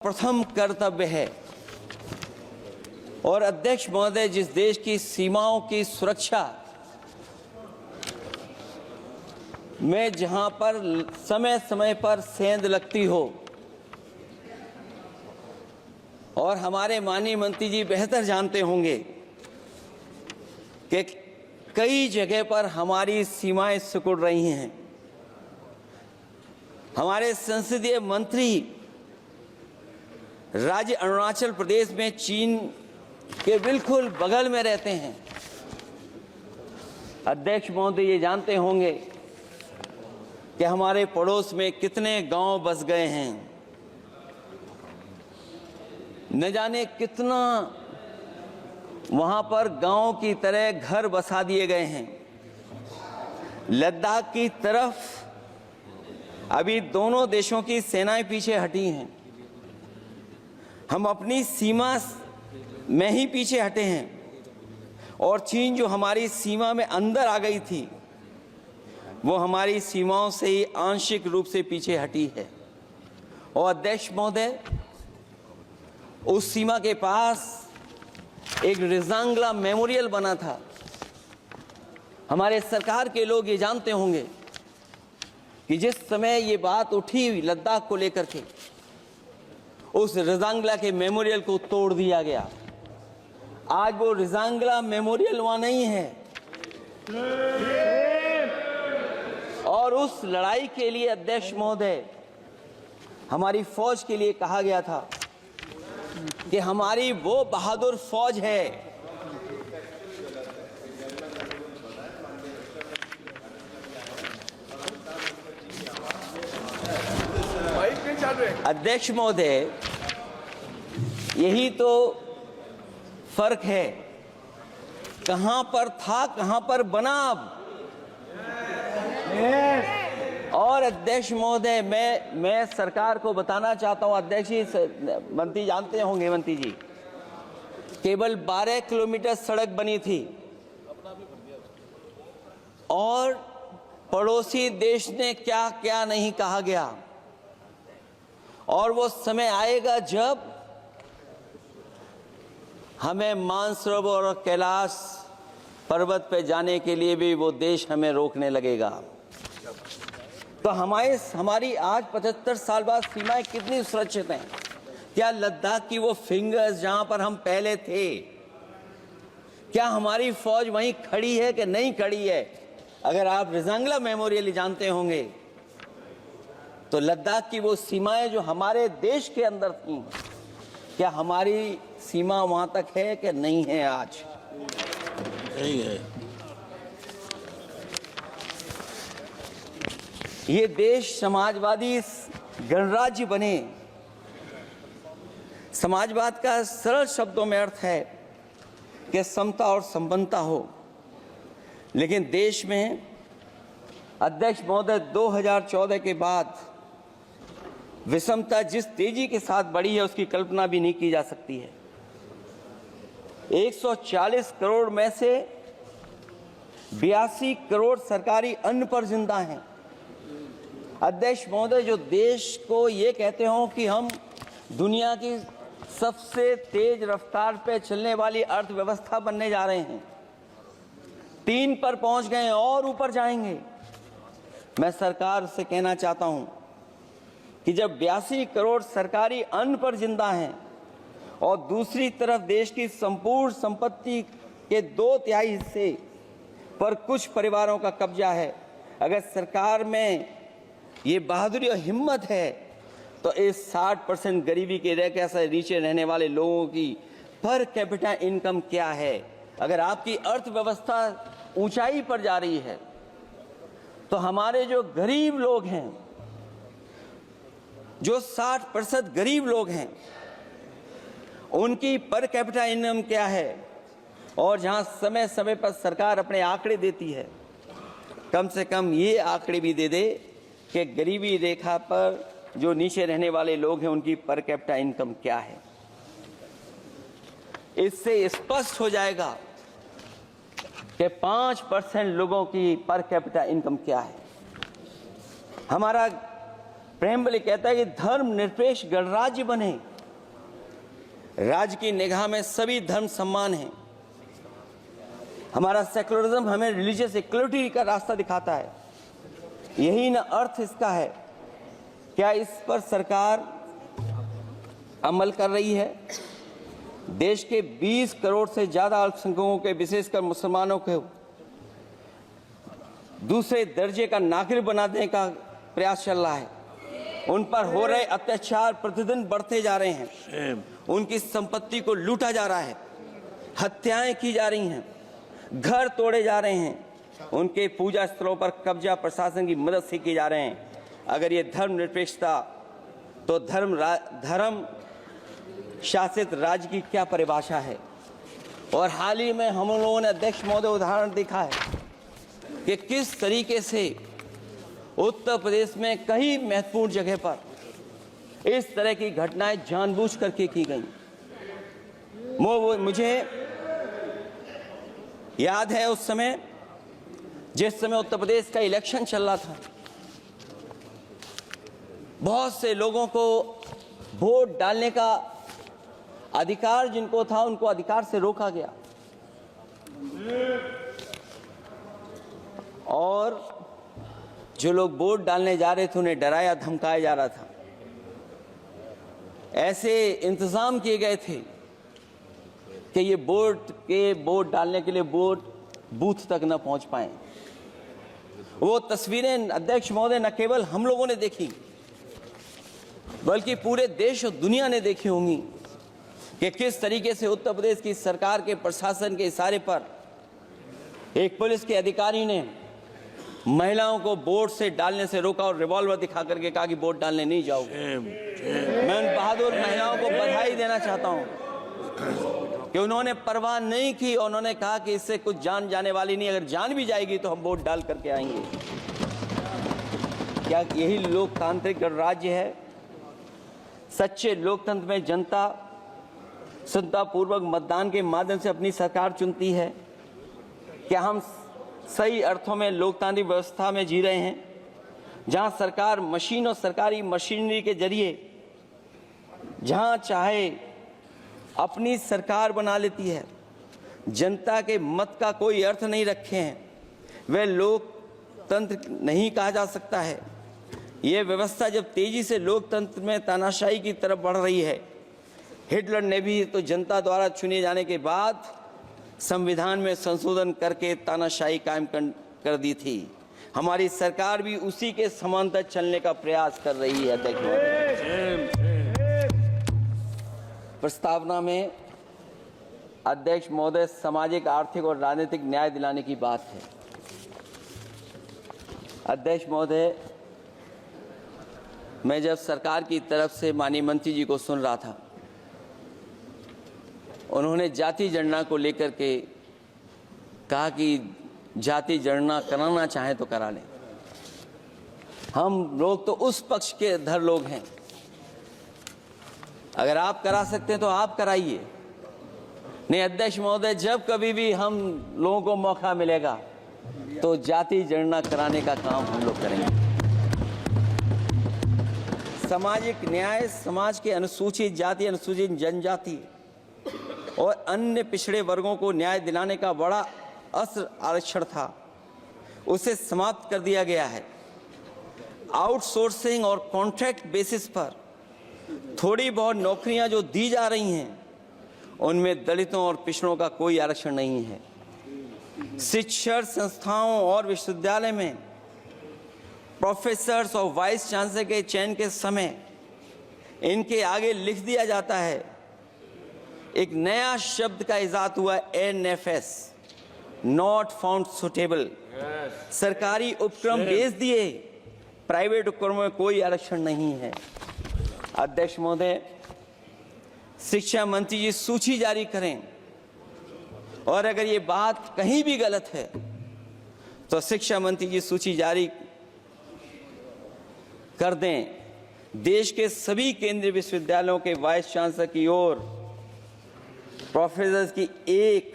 प्रथम कर्तव्य है। और अध्यक्ष महोदय, जिस देश की सीमाओं की सुरक्षा में जहां पर समय समय पर सेंध लगती हो, और हमारे माननीय मंत्री जी बेहतर जानते होंगे कि कई जगह पर हमारी सीमाएं सिकुड़ रही हैं। हमारे संसदीय मंत्री राज्य अरुणाचल प्रदेश में चीन के बिल्कुल बगल में रहते हैं। अध्यक्ष महोदय ये जानते होंगे कि हमारे पड़ोस में कितने गांव बस गए हैं, न जाने कितना वहां पर गांव की तरह घर बसा दिए गए हैं। लद्दाख की तरफ अभी दोनों देशों की सेनाएं पीछे हटी हैं। हम अपनी सीमा में ही पीछे हटे हैं, और चीन जो हमारी सीमा में अंदर आ गई थी, वो हमारी सीमाओं से ही आंशिक रूप से पीछे हटी है। और अध्यक्ष महोदय, उस सीमा के पास एक रिजांगला मेमोरियल बना था। हमारे सरकार के लोग ये जानते होंगे कि जिस समय ये बात उठी लद्दाख को लेकर के, उस रिजांगला के मेमोरियल को तोड़ दिया गया। आज वो रिजांगला मेमोरियल वहां नहीं है। और उस लड़ाई के लिए अध्यक्ष महोदय, हमारी फौज के लिए कहा गया था कि हमारी वो बहादुर फौज है अध्यक्ष महोदय, यही तो फर्क है। कहां पर था, कहां पर बना अब। और अध्यक्ष महोदय, मैं सरकार को बताना चाहता हूं, अध्यक्ष जी, मंत्री जानते होंगे, मंत्री जी, केवल 12 किलोमीटर सड़क बनी थी, और पड़ोसी देश ने क्या क्या नहीं कहा गया। और वो समय आएगा जब हमें मानसरोवर और कैलाश पर्वत पे जाने के लिए भी वो देश हमें रोकने लगेगा। तो हमारी आज 75 साल बाद सीमाएं कितनी सुरक्षित हैं। क्या लद्दाख की वो फिंगर्स जहां पर हम पहले थे, क्या हमारी फौज वहीं खड़ी है कि नहीं खड़ी है? अगर आप रिजांगला मेमोरियल जानते होंगे, तो लद्दाख की वो सीमाएं जो हमारे देश के अंदर थी, क्या हमारी सीमा वहां तक है कि नहीं है? आज नहीं है। ये देश समाजवादी गणराज्य बने। समाजवाद का सरल शब्दों में अर्थ है कि समता और संपन्नता हो। लेकिन देश में अध्यक्ष महोदय, 2014 के बाद विषमता जिस तेजी के साथ बढ़ी है, उसकी कल्पना भी नहीं की जा सकती है। 140 करोड़ में से 82 करोड़ सरकारी अन्न पर जिंदा हैं। अध्यक्ष महोदय, जो देश को ये कहते हो कि हम दुनिया की सबसे तेज रफ्तार पे चलने वाली अर्थव्यवस्था बनने जा रहे हैं, 3 पर पहुंच गए हैं और ऊपर जाएंगे। मैं सरकार से कहना चाहता हूं कि जब 82 करोड़ सरकारी अन्न पर जिंदा हैं, और दूसरी तरफ देश की संपूर्ण संपत्ति के 2/3 हिस्से पर कुछ परिवारों का कब्जा है, अगर सरकार में ये बहादुरी और हिम्मत है, तो इस 60% गरीबी के रेखा से नीचे रहने वाले लोगों की पर कैपिटा इनकम क्या है? अगर आपकी अर्थव्यवस्था ऊंचाई पर जा रही है, तो हमारे जो गरीब लोग हैं, जो 60% गरीब लोग हैं, उनकी पर कैपिटा इनकम क्या है? और जहां समय समय पर सरकार अपने आंकड़े देती है, कम से कम ये आंकड़े भी दे दे कि गरीबी रेखा पर जो नीचे रहने वाले लोग हैं, उनकी पर कैपिटा इनकम क्या है। इससे स्पष्ट हो जाएगा कि 5% लोगों की पर कैपिटा इनकम क्या है। हमारा प्रेमबली कहता है कि धर्म निरपेक्ष गणराज्य बने। राज्य की निगाह में सभी धर्म सम्मान हैं। हमारा सेकुलरिज्म हमें रिलीजियस इक्वलिटी का रास्ता दिखाता है। यही न अर्थ इसका है। क्या इस पर सरकार अमल कर रही है? देश के 20 करोड़ से ज्यादा अल्पसंख्यकों के, विशेषकर मुसलमानों को दूसरे दर्जे का नागरिक बना देने का प्रयास चल रहा है। उन पर हो रहे अत्याचार प्रतिदिन बढ़ते जा रहे हैं। उनकी संपत्ति को लूटा जा रहा है, हत्याएं की जा रही हैं, घर तोड़े जा रहे हैं, उनके पूजा स्थलों पर कब्जा प्रशासन की मदद से किए जा रहे हैं। अगर ये धर्मनिरपेक्षता, तो धर्म शासित राज्य की क्या परिभाषा है? और हाल ही में हम लोगों ने अध्यक्ष महोदय उदाहरण देखा है कि किस तरीके से उत्तर प्रदेश में कई महत्वपूर्ण जगह पर इस तरह की घटनाएं जानबूझ करके की गई। मुझे याद है उस समय, जिस समय उत्तर प्रदेश का इलेक्शन चल रहा था, बहुत से लोगों को वोट डालने का अधिकार जिनको था, उनको अधिकार से रोका गया और जो लोग वोट डालने जा रहे थे उन्हें डराया धमकाया जा रहा था। ऐसे इंतजाम किए गए थे कि ये वोट डालने के लिए वोट बूथ तक न पहुंच पाए। वो तस्वीरें अध्यक्ष महोदय न केवल हम लोगों ने देखी, बल्कि पूरे देश और दुनिया ने देखी होंगी कि किस तरीके से उत्तर प्रदेश की सरकार के प्रशासन के इशारे पर एक पुलिस के अधिकारी ने महिलाओं को वोट से डालने से रोका और रिवॉल्वर दिखा करके कहा कि वोट डालने नहीं जाओगे। मैं उन बहादुर महिलाओं को बधाई देना चाहता हूं कि उन्होंने परवाह नहीं की। उन्होंने कहा कि इससे कुछ जान जाने वाली नहीं, अगर जान भी जाएगी तो हम वोट डाल करके आएंगे। क्या यही लोकतांत्रिक राज्य है? सच्चे लोकतंत्र में जनता श्रद्धापूर्वक मतदान के माध्यम से अपनी सरकार चुनती है। क्या हम सही अर्थों में लोकतांत्रिक व्यवस्था में जी रहे हैं, जहां सरकार मशीन और सरकारी मशीनरी के जरिए जहां चाहे अपनी सरकार बना लेती है, जनता के मत का कोई अर्थ नहीं रखे हैं, वह लोकतंत्र नहीं कहा जा सकता है। यह व्यवस्था जब तेजी से लोकतंत्र में तानाशाही की तरफ बढ़ रही है, हिटलर ने भी तो जनता द्वारा चुने जाने के बाद संविधान में संशोधन करके तानाशाही कायम कर दी थी। हमारी सरकार भी उसी के समांतर चलने का प्रयास कर रही है। प्रस्तावना में अध्यक्ष महोदय सामाजिक, आर्थिक और राजनीतिक न्याय दिलाने की बात है। अध्यक्ष महोदय, मैं जब सरकार की तरफ से माननीय मंत्री जी को सुन रहा था, उन्होंने जाति जनगणना को लेकर के कहा कि जाति जनगणना कराना चाहे तो करा लें। हम लोग तो उस पक्ष के धर लोग हैं, अगर आप करा सकते हैं तो आप कराइए। नहीं अध्यक्ष महोदय, जब कभी भी हम लोगों को मौका मिलेगा तो जाति जनगणना कराने का काम हम लोग करेंगे। सामाजिक न्याय समाज के अनुसूचित जाति, अनुसूचित जनजाति और अन्य पिछड़े वर्गों को न्याय दिलाने का बड़ा अस्त्र आरक्षण था, उसे समाप्त कर दिया गया है। आउटसोर्सिंग और कॉन्ट्रैक्ट बेसिस पर थोड़ी बहुत नौकरियां जो दी जा रही हैं, उनमें दलितों और पिछड़ों का कोई आरक्षण नहीं है। शिक्षण संस्थाओं और विश्वविद्यालय में प्रोफेसर्स और वाइस चांसलर के चयन के समय इनके आगे लिख दिया जाता है, एक नया शब्द का इजाद हुआ, NFS, नॉट फाउंड सुटेबल। सरकारी उपक्रम भेज दिए, प्राइवेट उपक्रमों में कोई आरक्षण नहीं है। अध्यक्ष महोदय, शिक्षा मंत्री जी सूची जारी करें, और अगर ये बात कहीं भी गलत है तो शिक्षा मंत्री जी सूची जारी कर दें। देश के सभी केंद्रीय विश्वविद्यालयों के वाइस चांसलर की ओर प्रोफेसर की एक,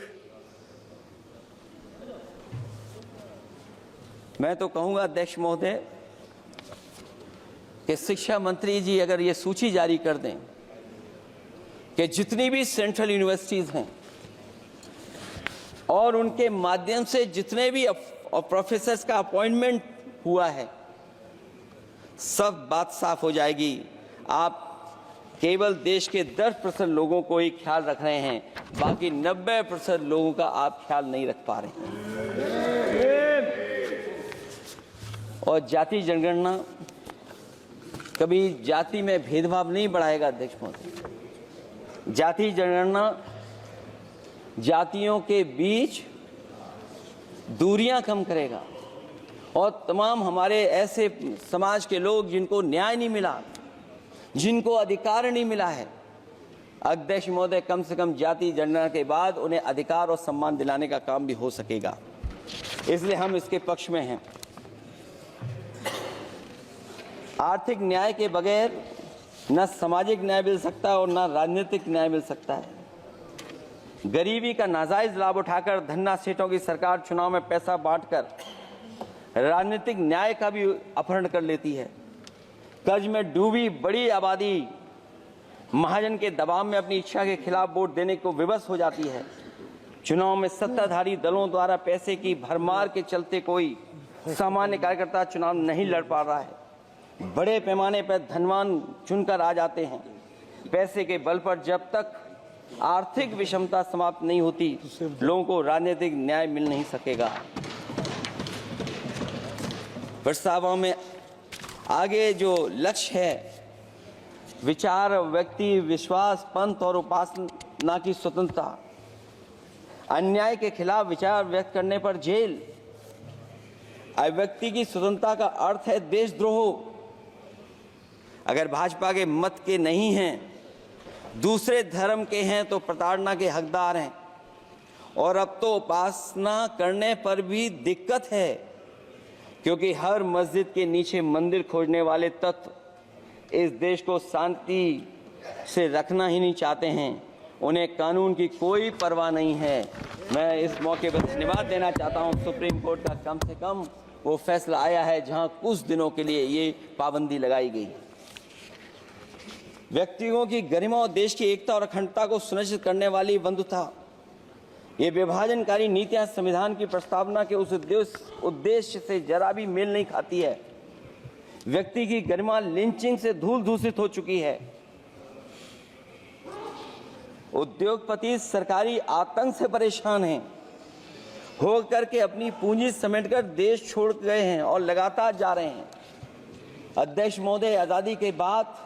मैं तो कहूंगा अध्यक्ष महोदय कि शिक्षा मंत्री जी अगर ये सूची जारी कर दें कि जितनी भी सेंट्रल यूनिवर्सिटीज़ हैं और उनके माध्यम से जितने भी प्रोफेसर्स का अपॉइंटमेंट हुआ है, सब बात साफ हो जाएगी। आप केवल देश के 10% लोगों को ही ख्याल रख रहे हैं, बाकी 90% लोगों का आप ख्याल नहीं रख पा रहे हैं। और जाति जनगणना कभी जाति में भेदभाव नहीं बढ़ाएगा अध्यक्ष महोदय। जाति जनगणना जातियों के बीच दूरियां कम करेगा और तमाम हमारे ऐसे समाज के लोग जिनको न्याय नहीं मिला, जिनको अधिकार नहीं मिला है, अध्यक्ष महोदय, कम से कम जाति जनगणना के बाद उन्हें अधिकार और सम्मान दिलाने का काम भी हो सकेगा। इसलिए हम इसके पक्ष में हैं। आर्थिक न्याय के बगैर न सामाजिक न्याय मिल सकता है और न राजनीतिक न्याय मिल सकता है। गरीबी का नाजायज लाभ उठाकर धन्ना सेठों की सरकार चुनाव में पैसा बांटकर राजनीतिक न्याय का भी अपहरण कर लेती है। कर्ज में डूबी बड़ी आबादी महाजन के दबाव में अपनी इच्छा के खिलाफ वोट देने को विवश हो जाती है। चुनाव में सत्ताधारी दलों द्वारा पैसे की भरमार के चलते कोई सामान्य कार्यकर्ता चुनाव नहीं लड़ पा रहा है। बड़े पैमाने पर धनवान चुनकर आ जाते हैं। पैसे के बल पर जब तक आर्थिक विषमता समाप्त नहीं होती, लोगों को राजनीतिक न्याय मिल नहीं सकेगा। प्रस्तावों में आगे जो लक्ष्य है, विचार, व्यक्ति, विश्वास, पंथ और उपासना की स्वतंत्रता, अन्याय के खिलाफ विचार व्यक्त करने पर जेल, अभिव्यक्ति की स्वतंत्रता का अर्थ है देशद्रोह। अगर भाजपा के मत के नहीं हैं, दूसरे धर्म के हैं तो प्रताड़ना के हकदार हैं। और अब तो उपासना करने पर भी दिक्कत है, क्योंकि हर मस्जिद के नीचे मंदिर खोजने वाले तत्व इस देश को शांति से रखना ही नहीं चाहते हैं। उन्हें कानून की कोई परवाह नहीं है। मैं इस मौके पर धन्यवाद देना चाहता हूं। सुप्रीम कोर्ट का कम से कम वो फैसला आया है जहां कुछ दिनों के लिए ये पाबंदी लगाई गई। व्यक्तियों की गरिमा और देश की एकता और अखंडता को सुनिश्चित करने वाली बंधुता, ये विभाजनकारी नीतियां संविधान की प्रस्तावना के उस उद्देश्य से जरा भी मेल नहीं खाती है। व्यक्ति की गरिमा लिंचिंग से धूल दूषित हो चुकी है। उद्योगपति सरकारी आतंक से परेशान हैं, हो करके अपनी पूंजी समेटकर देश छोड़ गए हैं और लगातार जा रहे हैं। अध्यक्ष महोदय, आजादी के बाद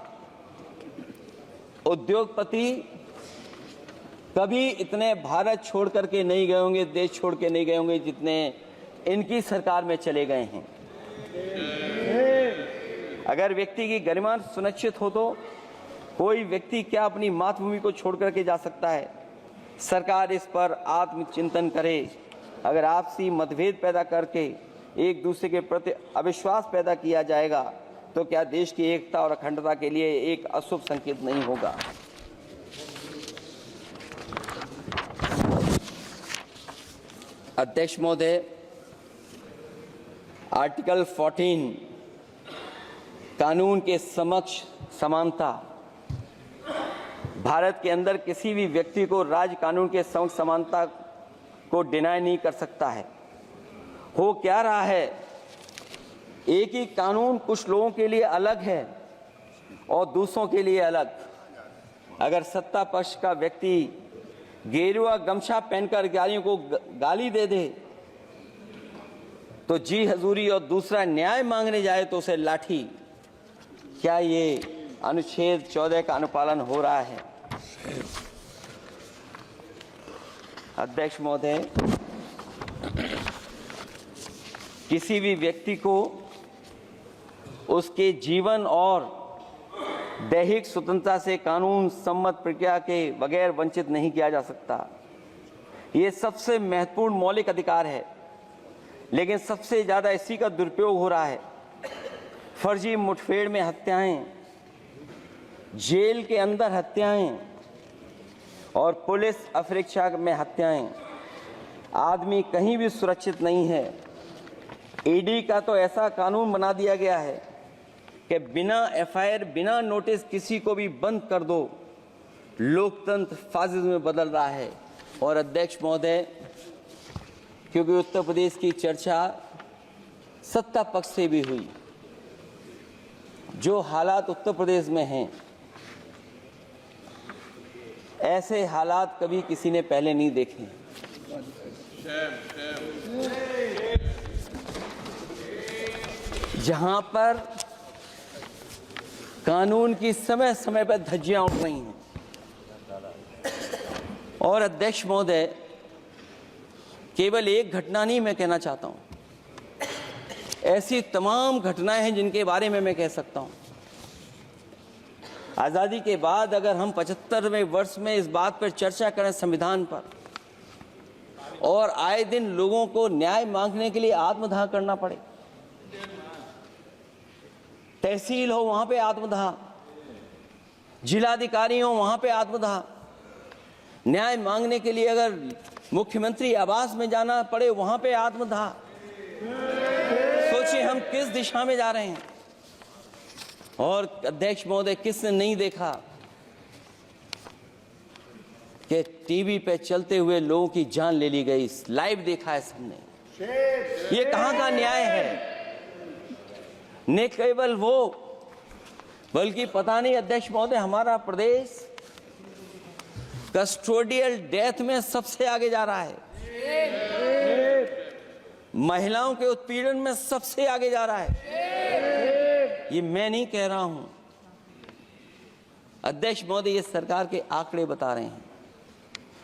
उद्योगपति कभी इतने भारत छोड़ करके नहीं गए होंगे, देश छोड़ के नहीं गए होंगे जितने इनकी सरकार में चले गए हैं। अगर व्यक्ति की गरिमा सुनिश्चित हो तो कोई व्यक्ति क्या अपनी मातृभूमि को छोड़ करके जा सकता है? सरकार इस पर आत्मचिंतन करे। अगर आपसी मतभेद पैदा करके एक दूसरे के प्रति अविश्वास पैदा किया जाएगा तो क्या देश की एकता और अखंडता के लिए एक अशुभ संकेत नहीं होगा? अध्यक्ष महोदय, आर्टिकल 14 कानून के समक्ष समानता, भारत के अंदर किसी भी व्यक्ति को राज्य कानून के समक्ष समानता को डिनाई नहीं कर सकता है। हो क्या रहा है, एक ही कानून कुछ लोगों के लिए अलग है और दूसरों के लिए अलग। अगर सत्ता पक्ष का व्यक्ति गेरुआ गमछा पहनकर गालियों को गाली दे दे तो जी हजूरी और दूसरा न्याय मांगने जाए तो उसे लाठी। क्या ये अनुच्छेद 14 का अनुपालन हो रहा है? अध्यक्ष महोदय, किसी भी व्यक्ति को उसके जीवन और दैहिक स्वतंत्रता से कानून सम्मत प्रक्रिया के बगैर वंचित नहीं किया जा सकता। ये सबसे महत्वपूर्ण मौलिक अधिकार है, लेकिन सबसे ज़्यादा इसी का दुरुपयोग हो रहा है। फर्जी मुठभेड़ में हत्याएं, जेल के अंदर हत्याएं और पुलिस अफरीक्षा में हत्याएं। आदमी कहीं भी सुरक्षित नहीं है। ईडी का तो ऐसा कानून बना दिया गया है कि बिना एफआईआर, बिना नोटिस किसी को भी बंद कर दो लोकतंत्र फासिज्म में बदल रहा है। और अध्यक्ष महोदय, क्योंकि उत्तर प्रदेश की चर्चा सत्ता पक्ष से भी हुई, जो हालात उत्तर प्रदेश में हैं, ऐसे हालात कभी किसी ने पहले नहीं देखे। जहां पर कानून की समय समय पर धज्जियां उठ रही हैं। और अध्यक्ष महोदय, केवल एक घटना नहीं मैं कहना चाहता हूं, ऐसी तमाम घटनाएं हैं जिनके बारे में मैं कह सकता हूं। आज़ादी के बाद अगर हम 75वें वर्ष में इस बात पर चर्चा करें संविधान पर, और आए दिन लोगों को न्याय मांगने के लिए आत्मदाह करना पड़े, तहसील हो वहां पे आत्मदाह, जिलाधिकारी हो वहां पे आत्मदाह, न्याय मांगने के लिए अगर मुख्यमंत्री आवास में जाना पड़े वहां पे आत्मदाह। सोचिए हम किस दिशा में जा रहे हैं। और अध्यक्ष महोदय, किसने नहीं देखा कि टीवी पे चलते हुए लोगों की जान ले ली गई? लाइव देखा है सबने। ये कहां का न्याय है? न केवल वो, बल्कि पता नहीं अध्यक्ष महोदय, हमारा प्रदेश कस्टोडियल डेथ में सबसे आगे जा रहा है, महिलाओं के उत्पीड़न में सबसे आगे जा रहा है। ये मैं नहीं कह रहा हूं, अध्यक्ष महोदय ये सरकार के आंकड़े बता रहे हैं।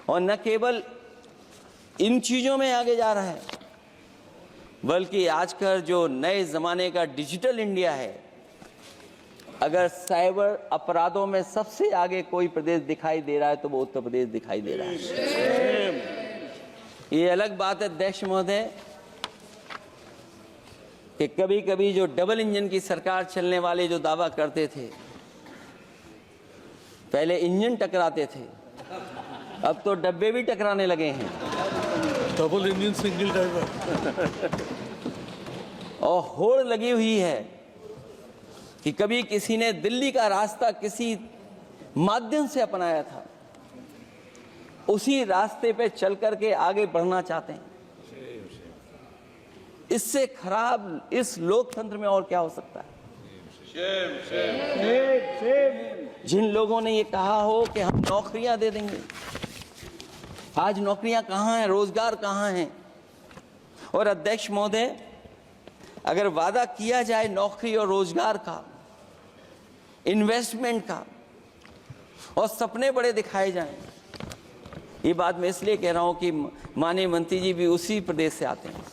और न केवल इन चीजों में आगे जा रहा है, बल्कि आजकल जो नए जमाने का डिजिटल इंडिया है, अगर साइबर अपराधों में सबसे आगे कोई प्रदेश दिखाई दे रहा है तो वो उत्तर प्रदेश दिखाई दे रहा है। ये अलग बात है अध्यक्ष महोदय कि कभी कभी जो डबल इंजन की सरकार चलने वाले जो दावा करते थे, पहले इंजन टकराते थे, अब तो डब्बे भी टकराने लगे हैं। Double engine single driver. और होड़ लगी हुई है कि कभी किसी ने दिल्ली का रास्ता किसी माध्यम से अपनाया था, उसी रास्ते पे चल करके आगे बढ़ना चाहते हैं। इससे खराब इस लोकतंत्र में और क्या हो सकता है? जिन लोगों ने ये कहा हो कि हम नौकरियां दे देंगे, आज नौकरियां कहां हैं? रोजगार कहां हैं? और अध्यक्ष महोदय, अगर वादा किया जाए नौकरी और रोजगार का, इन्वेस्टमेंट का, और सपने बड़े दिखाए जाएं, ये बात मैं इसलिए कह रहा हूं कि माननीय मंत्री जी भी उसी प्रदेश से आते हैं,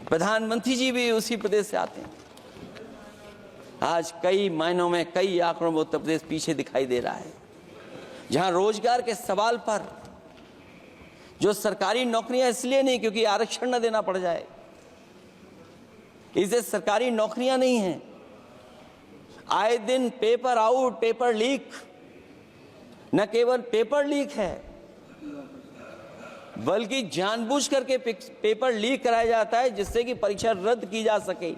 प्रधानमंत्री जी भी उसी प्रदेश से आते हैं। आज कई मायनों में, कई आंकड़ों में उत्तर प्रदेश पीछे दिखाई दे रहा है। जहां रोजगार के सवाल पर, जो सरकारी नौकरियां इसलिए नहीं क्योंकि आरक्षण न देना पड़ जाए, इसे सरकारी नौकरियां नहीं हैं। आए दिन पेपर आउट, पेपर लीक, न केवल पेपर लीक है बल्कि जानबूझ करके पेपर लीक कराया जाता है जिससे कि परीक्षा रद्द की जा सके।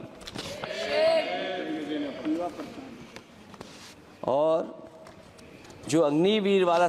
और जो अग्निवीर वाला